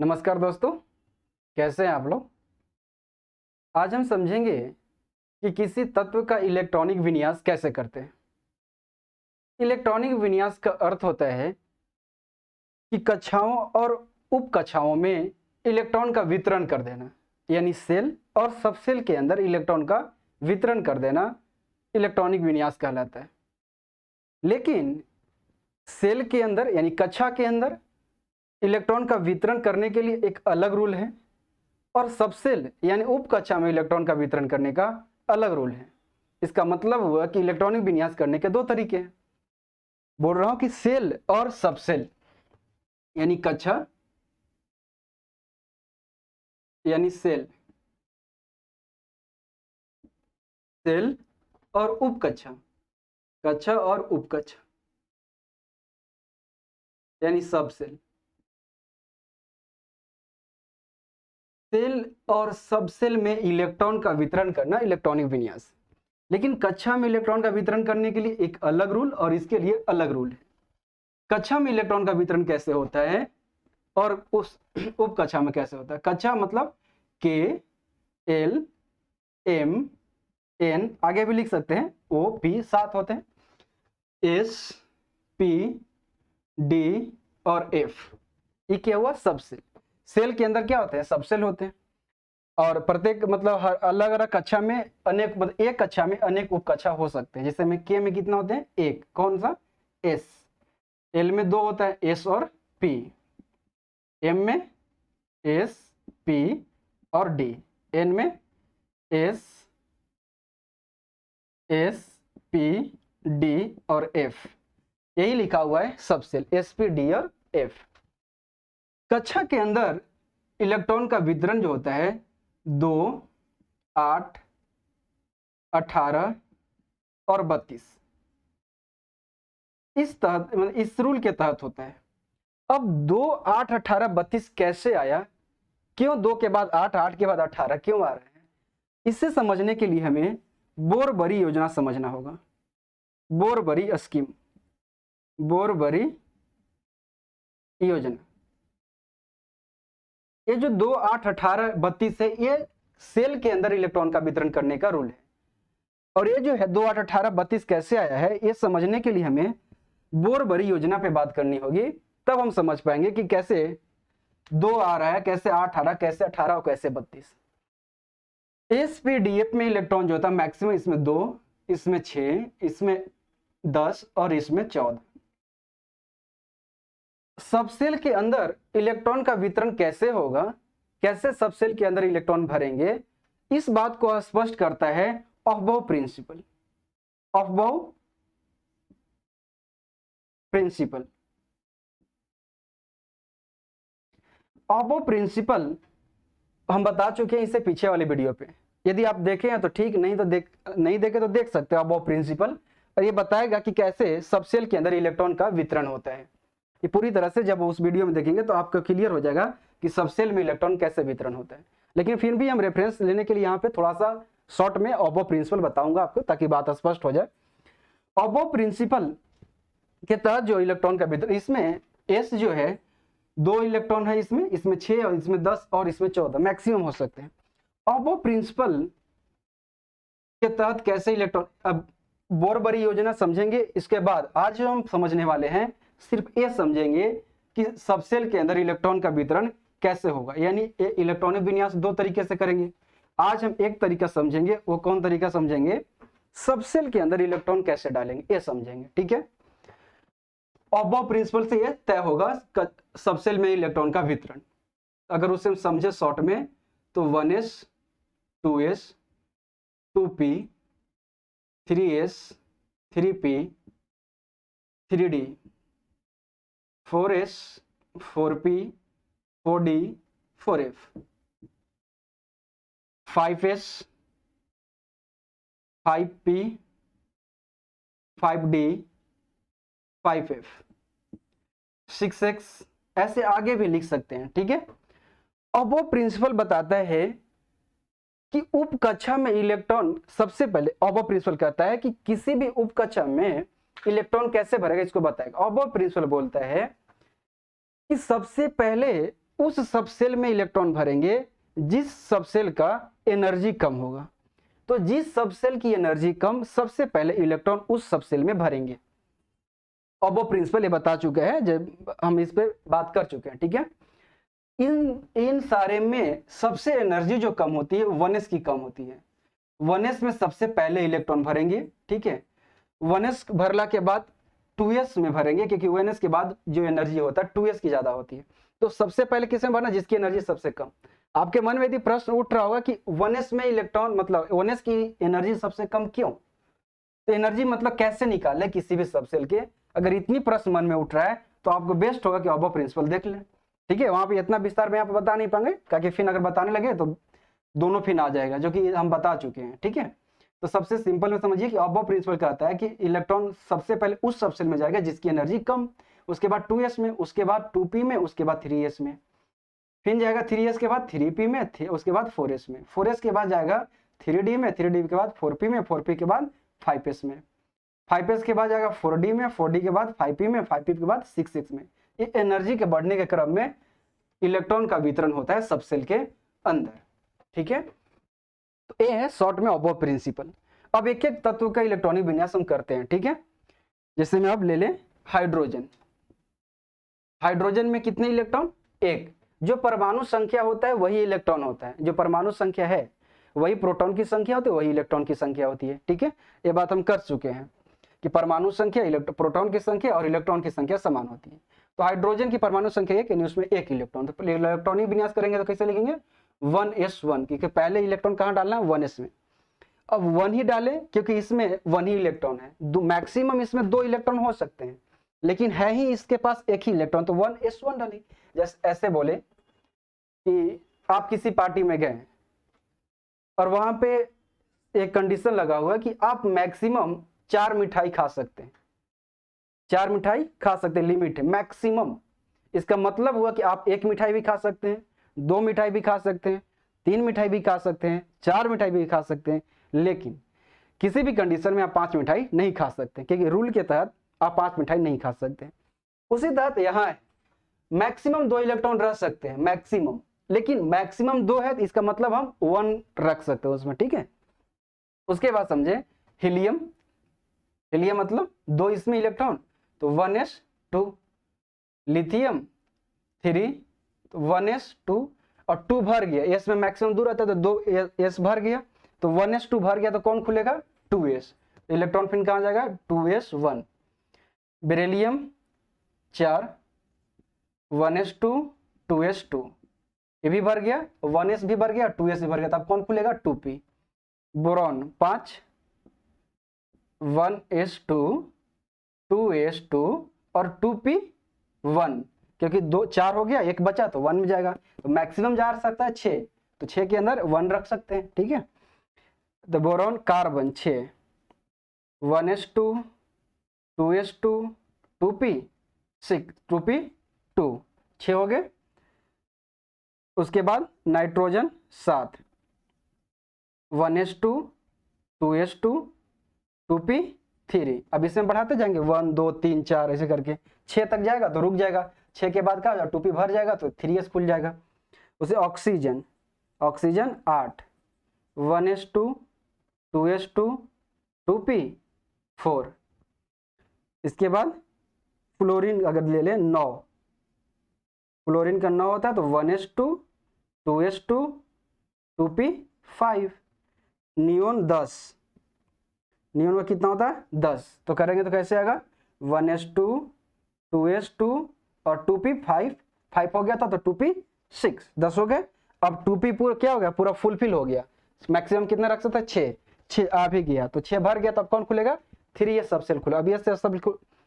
नमस्कार दोस्तों, कैसे हैं आप लोग। आज हम समझेंगे कि किसी तत्व का इलेक्ट्रॉनिक विन्यास कैसे करते हैं। इलेक्ट्रॉनिक विन्यास का अर्थ होता है कि कक्षाओं और उप कक्षाओं में इलेक्ट्रॉन का वितरण कर देना, यानी सेल और सबसेल के अंदर इलेक्ट्रॉन का वितरण कर देना इलेक्ट्रॉनिक विन्यास कहलाता है। लेकिन सेल के अंदर यानी कक्षा के अंदर इलेक्ट्रॉन का वितरण करने के लिए एक अलग रूल है और सबसेल यानी उप कक्षा में इलेक्ट्रॉन का वितरण करने का अलग रूल है। इसका मतलब हुआ कि इलेक्ट्रॉनिक विन्यास करने के दो तरीके हैं। बोल रहा हूं कि सेल और सबसेल यानी कक्षा यानी सेल और उप कक्षा, कक्षा और उप कक्षा यानी सबसेल। सेल और सबसेल में इलेक्ट्रॉन का वितरण करना इलेक्ट्रॉनिक विन्यास। लेकिन कक्षा में इलेक्ट्रॉन का वितरण करने के लिए एक अलग रूल और इसके लिए अलग रूल है। कक्षा में इलेक्ट्रॉन का वितरण कैसे होता है और उस उप कक्षा में कैसे होता है। कक्षा मतलब के एल एम एन, आगे भी लिख सकते हैं, ओ पी, 7 होते हैं, एस पी डी और एफ। ये क्या हुआ, सबसेल। सेल के अंदर क्या होते हैं, सबसेल होते हैं। और प्रत्येक मतलब हर अलग अलग कक्षा में अनेक, मतलब एक कक्षा में अनेक उप कक्षा हो सकते हैं। जैसे में के में कितना होते हैं, एक, कौन सा, एस। एल में 2 होता है, एस और पी। एम में एस पी और डी। एन में एस पी डी और एफ। यही लिखा हुआ है सबसेल, एस पी डी और एफ। कक्षा के अंदर इलेक्ट्रॉन का वितरण जो होता है 2, 8, 18 और 32 इस तहत, मतलब इस रूल के तहत होता है। अब 2, 8, 18, 32 कैसे आया, क्यों 2 के बाद 8, 8 के बाद 18 क्यों आ रहे हैं, इसे समझने के लिए हमें बोर-बरी योजना समझना होगा। बोर-बरी स्कीम, बोर-बरी योजना। ये जो 2, 8, 18, 32 है, ये सेल के अंदर इलेक्ट्रॉन का वितरण करने का रूल है। और ये जो है 2, 8, 18, 32 कैसे आया है, ये समझने के लिए हमें बोर-बरी योजना पे बात करनी होगी। तब हम समझ पाएंगे कि कैसे 2 आ रहा है, कैसे 8 आ रहा है, कैसे 18 और कैसे 32। एसपीडीएफ में इलेक्ट्रॉन जो होता है मैक्सिमम इसमें 2, इसमें 6, इसमें 10 और इसमें 14। सबसेल के अंदर इलेक्ट्रॉन का वितरण कैसे होगा, कैसे सबसेल के अंदर इलेक्ट्रॉन भरेंगे, इस बात को स्पष्ट करता है Aufbau principal. Aufbau principal, Aufbau principal हम बता चुके हैं इसे पीछे वाले वीडियो पे। यदि आप देखे हैं तो ठीक, नहीं तो नहीं देखे तो देख सकते हो अफबाउ प्रिंसिपल। और ये बताएगा कि कैसे सबसेल के अंदर इलेक्ट्रॉन का वितरण होता है। ये पूरी तरह से जब उस वीडियो में देखेंगे तो आपको क्लियर हो जाएगा कि सबसेल में इलेक्ट्रॉन कैसे वितरण होता है। लेकिन फिर भी हम रेफरेंस लेने के लिए यहाँ पे थोड़ा सा शॉर्ट में अफबाउ प्रिंसिपल बताऊंगा आपको, ताकि बात स्पष्ट हो जाए। अफबाउ प्रिंसिपल के तहत जो इलेक्ट्रॉन का वितरण, इसमें एस जो है 2 इलेक्ट्रॉन है, इसमें 6 और इसमें 10 और इसमें 14 मैक्सिमम हो सकते हैं। अफबाउ प्रिंसिपल के तहत कैसे इलेक्ट्रॉन, अब बोर-बरी योजना समझेंगे। इसके बाद आज जो हम समझने वाले हैं सिर्फ ये समझेंगे कि सबसेल के अंदर इलेक्ट्रॉन का वितरण कैसे होगा। यानी इलेक्ट्रॉनिक विन्यास 2 तरीके से करेंगे। आज हम एक तरीका समझेंगे, वो कौन तरीका समझेंगे, सबसेल के अंदर इलेक्ट्रॉन कैसे डालेंगे ये समझेंगे, ठीक है। अफबाउ प्रिंसिपल से ये तय होगा सबसेल में इलेक्ट्रॉन का वितरण। अगर उसे हम समझे शॉर्ट में तो 1s 2s 2p 3s 3p 3d 4s 4p 4d 4f 5s 5p 5d 5f 6x, ऐसे आगे भी लिख सकते हैं, ठीक है। अब वो प्रिंसिपल बताता है कि उप कक्षा में इलेक्ट्रॉन, सबसे पहले अबो प्रिंसिपल कहता है कि किसी भी उप कक्षा में इलेक्ट्रॉन कैसे भरेगा, इसको बताएगा। अबो प्रिंसिपल बोलता है कि सबसे पहले उस सबसेल में इलेक्ट्रॉन भरेंगे जिस सबसेल का एनर्जी कम होगा। तो जिस सबसेल की एनर्जी कम, सबसे पहले इलेक्ट्रॉन उस सबसेल में भरेंगे। अबो प्रिंसिपल ये बता चुके हैं, जब हम इस पे बात कर चुके हैं, ठीक है। इन सारे में सबसे एनर्जी जो कम होती है 1s की कम होती है। 1s में सबसे पहले इलेक्ट्रॉन भरेंगे, ठीक है। 1s भरला के बाद 2s में भरेंगे, क्योंकि 1s के बाद जो एनर्जी होता है 2s की ज्यादा होती है। तो सबसे पहले किस में भरना, जिसकी एनर्जी सबसे कम। आपके मन में यदि प्रश्न उठ रहा होगा कि 1s में इलेक्ट्रॉन, मतलब 1s की एनर्जी सबसे कम क्यों, तो एनर्जी मतलब कैसे निकाले किसी भी सबसेल के, अगर इतनी प्रश्न मन में उठ रहा है तो आपको बेस्ट होगा कि अबो प्रिंसिपल देख लें, ठीक है। वहां पे इतना विस्तार में आप बता नहीं पाएंगे, क्योंकि फिर अगर बताने लगे तो दोनों फिर आ जाएगा, जो कि हम बता चुके हैं, ठीक है। तो सबसे सिंपल में समझिए कि अबो प्रिंसिपल कहता है कि इलेक्ट्रॉन सबसे पहले उस सबसेल में जाएगा जिसकी एनर्जी कम, उसके बाद 2s में, उसके बाद 2p में, उसके बाद 3s में, फिर जाएगा 3s के बाद 3p में, उसके बाद 4s में, 4s के बाद जाएगा 3d में, 3d के बाद 4p में, 4p के बाद 5s में, 5s के बाद जाएगा 4d में, 4d के बाद 5p में, 5p के बाद 6s में। ये एनर्जी के बढ़ने के क्रम में इलेक्ट्रॉन का वितरण होता है सबसेल के अंदर, ठीक है। तो ये है शॉर्ट में अबो प्रिंसिपल। अब एक एक तत्व का इलेक्ट्रॉनिक विन्यास हम करते हैं, ठीक है। जैसे में अब ले लें हाइड्रोजन। हाइड्रोजन में कितने इलेक्ट्रॉन, एक। जो परमाणु संख्या होता है वही इलेक्ट्रॉन होता है, जो परमाणु संख्या है वही प्रोटॉन की संख्या होती है, वही इलेक्ट्रॉन की संख्या होती है, ठीक है। ये बात हम कर चुके हैं कि परमाणु संख्या, प्रोटॉन की संख्या और इलेक्ट्रॉन की संख्या समान होती है। तो हाइड्रोजन की परमाणु संख्या एक, यानी उसमें एक इलेक्ट्रॉन। तो इलेक्ट्रॉनिक विन्यास करेंगे तो कैसे लिखेंगे, 1s1, क्योंकि पहले इलेक्ट्रॉन कहाँ डालना है, 1s में। अब 1 ही डाले क्योंकि इसमें 1 ही इलेक्ट्रॉन है, मैक्सिमम इसमें 2 इलेक्ट्रॉन हो सकते हैं, लेकिन है ही इसके पास एक ही इलेक्ट्रॉन, तो 1s1 डाले। जैसे ऐसे बोले कि आप किसी पार्टी में गए और वहां पे एक कंडीशन लगा हुआ है कि आप मैक्सिमम 4 मिठाई खा सकते हैं, 4 मिठाई खा सकते हैं, लिमिट है मैक्सिमम। इसका मतलब हुआ कि आप 1 मिठाई भी खा सकते हैं, 2 मिठाई भी खा सकते हैं, 3 मिठाई भी खा सकते हैं, 4 मिठाई भी खा सकते हैं, लेकिन किसी भी कंडीशन में आप 5 मिठाई नहीं खा सकते, क्योंकि रूल के तहत आप 5 मिठाई नहीं खा सकते। उसी तहत यहाँ है, मैक्सिमम 2 इलेक्ट्रॉन रह सकते हैं मैक्सिमम, लेकिन मैक्सिमम 2 है तो इसका मतलब हम 1 रख सकते हैं उसमें, ठीक है। उसके बाद समझे हीलियम। हीलियम मतलब 2 इसमें इलेक्ट्रॉन, तो 1s2। लिथियम 3, तो 1s2 और 2 भर गया, s में मैक्सिमम 2 रहता है तो 2s भर गया, तो 1s2 भर गया तो कौन खुलेगा, 2s। इलेक्ट्रॉन फिर कहाँ जाएगा, 2s1। बेरिलियम 4, 1s2 2s2, ये भी भर गया, 1s भी भर गया, 2s भी भर गया, तब कौन खुलेगा, 2p। बोरॉन 5, 1s2 2s2 और 2p1, क्योंकि 4 हो गया, एक बचा तो 1 में जाएगा, तो मैक्सिमम जा सकता है 6, तो 6 के अंदर 1 रख सकते हैं, ठीक है। तो boron carbon 6, 1s2 2s2 2p6, 2p2, 6 हो गए। उसके बाद नाइट्रोजन 7, 1s2 2s2 2p3। अब इसमें बढ़ाते जाएंगे 1 2 3 4 ऐसे करके 6 तक जाएगा तो रुक जाएगा, 6 के बाद क्या 2p भर जाएगा तो 3s खुल जाएगा। उसे ऑक्सीजन 8, 1s2 2s2 2p4। इसके बाद फ्लोरीन अगर ले लें 9, फ्लोरीन का 9 होता है तो 1s2 2s2 2p5। Neon 10, neon का कितना होता है 10, तो करेंगे तो कैसे आएगा 1s2 2s2 और 2p5, 5 हो गया था तो 2p6, 10 हो गए। अब 2p पूरा क्या हो गया, पूरा फुलफिल हो गया। मैक्सिमम कितना रख सकता है 6 आ भी गया, तो 6 भर गया, तब कौन खुलेगा 3s सबसेल खुलेगा। अब ये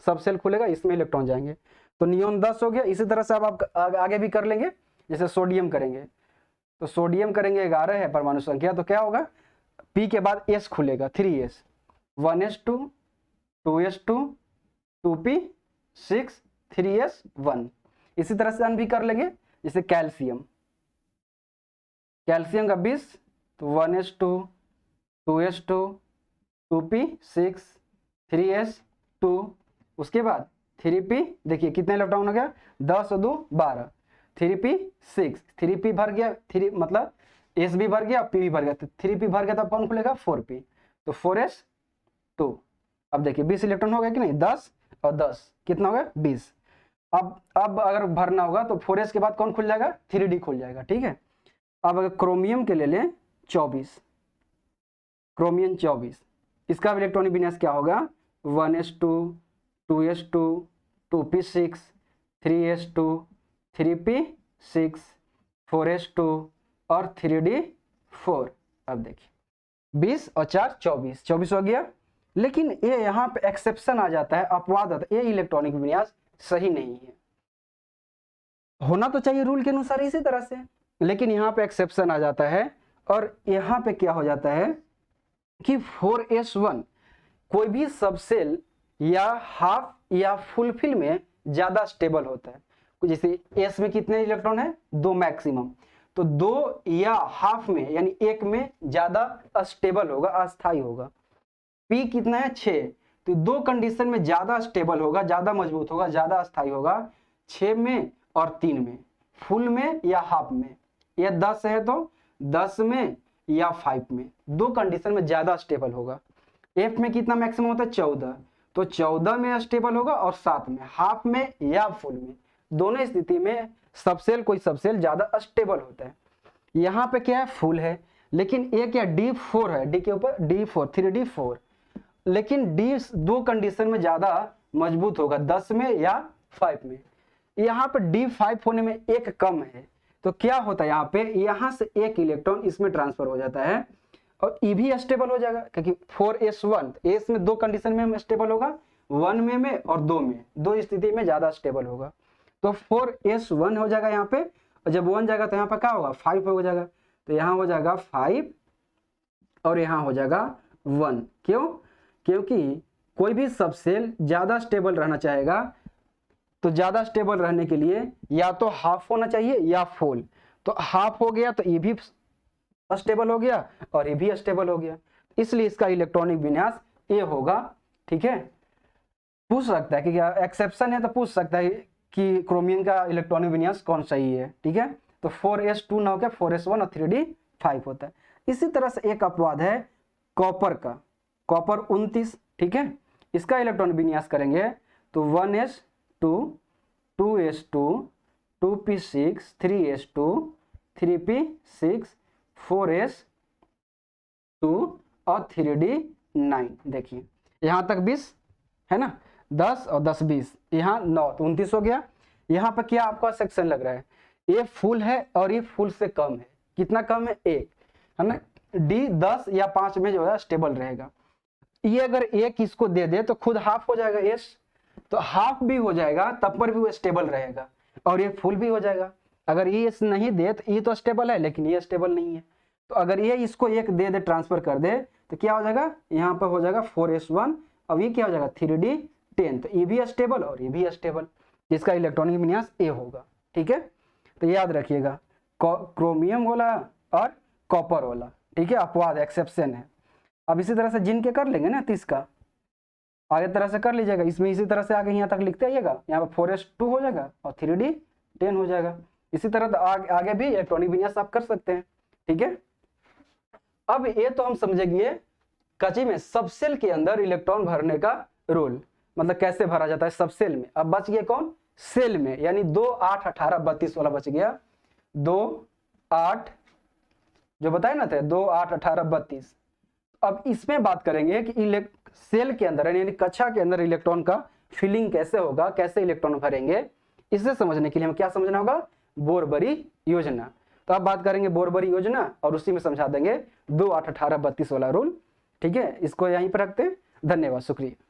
सबसेल खुलेगा, इसमें इलेक्ट्रॉन जाएंगे, तो नियोन 10 हो गया। इसी तरह से अब आप आगे भी कर लेंगे, जैसे सोडियम करेंगे, तो सोडियम करेंगे 11 है परमाणु संख्या, तो क्या होगा p के बाद s खुलेगा 3s, 1s2 2s2 2p6 3s1। इसी तरह से अन्य भी कर लेंगे, जैसे कैल्शियम का 20, तो 1s2 2s2 2p6 3s2। उसके बाद 3p देखिए कितने इलेक्ट्रॉन हो गया 10 और 2 12, 3p6, 3p भर गया, 3 मतलब s भी भर गया, p भी भर गया, तो 3p भर गया तो कौन खुलेगा 4p, तो 4s2। अब देखिए 20 इलेक्ट्रॉन हो गया कि नहीं, 10 और 10 कितना हो गया 20। अब अगर भरना होगा तो 4s के बाद कौन खुल जाएगा 3d खुल जाएगा, ठीक है। अब अगर क्रोमियम के ले लें 24, क्रोमियम 24, इसका इलेक्ट्रॉनिक विन्यास क्या होगा 1s2, 2s2, 2p6, 3s2, 3p6, 4s2 और 3d4। अब देखिए 20 और 4 24, 24 हो गया। लेकिन ये यहाँ पे एक्सेप्शन आ जाता है, अपवाद आता है, ये इलेक्ट्रॉनिक विन्यास सही नहीं है। होना तो चाहिए रूल के अनुसार इसी तरह से, लेकिन यहाँ पे एक्सेप्शन आ जाता है और यहाँ पे क्या हो जाता है कि 4s1 कोई भी सबसेल या हाफ या फुलफिल में ज्यादा स्टेबल होता है। जैसे s में कितने इलेक्ट्रॉन है 2 मैक्सिमम, तो 2 या हाफ में यानी 1 में ज्यादा स्टेबल होगा, अस्थायी होगा। p कितना है 6, तो 2 कंडीशन में ज्यादा स्टेबल होगा, ज्यादा मजबूत होगा, ज्यादा अस्थायी होगा, 6 में और 3 में, फुल में या हाफ में। ये 10 है तो 10 में या 5 में, 2 कंडीशन में ज्यादा स्टेबल होगा। f में कितना मैक्सिमम होता है 14, तो 14 में स्टेबल होगा और 7 में, हाफ में या फुल में, दोनों स्थिति में सबसेल कोई सबसेल ज्यादा स्टेबल होता है। यहाँ पे क्या है फुल है, लेकिन ये क्या D4 है, D के ऊपर D4, 3D4, लेकिन D 2 कंडीशन में ज्यादा मजबूत होगा, 10 में या 5 में। यहाँ पे D5 होने में एक कम है, तो क्या होता है यहाँ पे, यहाँ से एक इलेक्ट्रॉन इसमें ट्रांसफर हो जाता है और E भी स्टेबल हो जाएगा, क्योंकि 4s1 s में 2 कंडीशन में स्टेबल होगा, 1 में और 2 में, 2 स्थिति में ज्यादा स्टेबल होगा, तो 4s1 हो जाएगा यहाँ पे। और जब 1 जाएगा तो यहाँ पे क्या होगा 5 हो जाएगा, तो यहाँ हो जाएगा 5 और यहाँ हो जाएगा 1। क्यों? क्योंकि कोई भी सबसेल ज्यादा स्टेबल रहना चाहेगा, तो ज्यादा स्टेबल रहने के लिए या तो हाफ होना चाहिए या फुल, तो हाफ हो गया तो ये भी स्टेबल हो गया और ये भी स्टेबल हो गया, इसलिए इसका इलेक्ट्रॉनिक विन्यास ये होगा, ठीक है। पूछ सकता है कि क्या एक्सेप्शन है, तो पूछ सकता है कि क्रोमियम का इलेक्ट्रॉनिक विन्यास कौन सही है, ठीक है। तो 4s2 ना होकर 4s1 और 3d5 होता है। इसी तरह से एक अपवाद है कॉपर का, कॉपर 29, ठीक है। इसका इलेक्ट्रॉनिक विन्यास करेंगे तो 1s2, 2s2, 2p6, 3s2, 3p6, 4s2 और 3d9। देखिए यहाँ तक 20 है ना, 10 और 10 20, यहाँ 9 तो 29 हो गया। यहाँ पर क्या आपका सेक्शन लग रहा है, ये फुल है और ये फुल से कम है, कितना कम है 1, है ना। डी 10 या 5 में जो है स्टेबल रहेगा। ये अगर 1 इसको दे दे तो खुद हाफ हो जाएगा एस, तो हाफ भी हो जाएगा तब पर भी वो स्टेबल रहेगा और ये फुल भी हो जाएगा। अगर ये इस नहीं दे तो ये तो स्टेबल है लेकिन ये स्टेबल नहीं है, तो अगर ये इसको 1 दे दे ट्रांसफर कर दे तो क्या हो जाएगा, यहाँ पर हो जाएगा 4s1, अब ये क्या हो जाएगा 3d10, तो ये भी स्टेबल और ये भी स्टेबल, जिसका इलेक्ट्रॉनिक विन्यास ए होगा, ठीक है। तो याद रखिएगा क्रोमियम वाला और कॉपर वाला, ठीक है, अपवाद एक्सेप्शन है। अब इसी तरह से जिंक के कर लेंगे ना 30 का, आगे तरह से कर लीजिएगा, इसमें इसी तरह से आगे यहाँ तक लिखते आइएगा, यहाँ पर 4s2 हो जाएगा और 3d10 हो जाएगा। इसी तरह आगे भी इलेक्ट्रॉनिक विन्यास आप कर सकते हैं, ठीक है। अब ये तो हम समझेंगे कची में सबसेल के अंदर इलेक्ट्रॉन भरने का रूल, मतलब कैसे भरा जाता है सबसेल में। अब बच गया कौन, सेल में, यानी 2 8 18 32 वाला बच गया, 2 8 जो बताए ना थे 2 8 18 32। अब इसमें बात करेंगे कि सेल के अंदर यानी कक्षा के अंदर इलेक्ट्रॉन का फिलिंग कैसे होगा, कैसे इलेक्ट्रॉन भरेंगे। इसे समझने के लिए हमें क्या समझना होगा, बोरबरी योजना। तो अब बात करेंगे बोरबरी योजना और उसी में समझा देंगे 2 8 18 32 वाला रूल, ठीक है। इसको यहीं पर रखते हैं, धन्यवाद, शुक्रिया।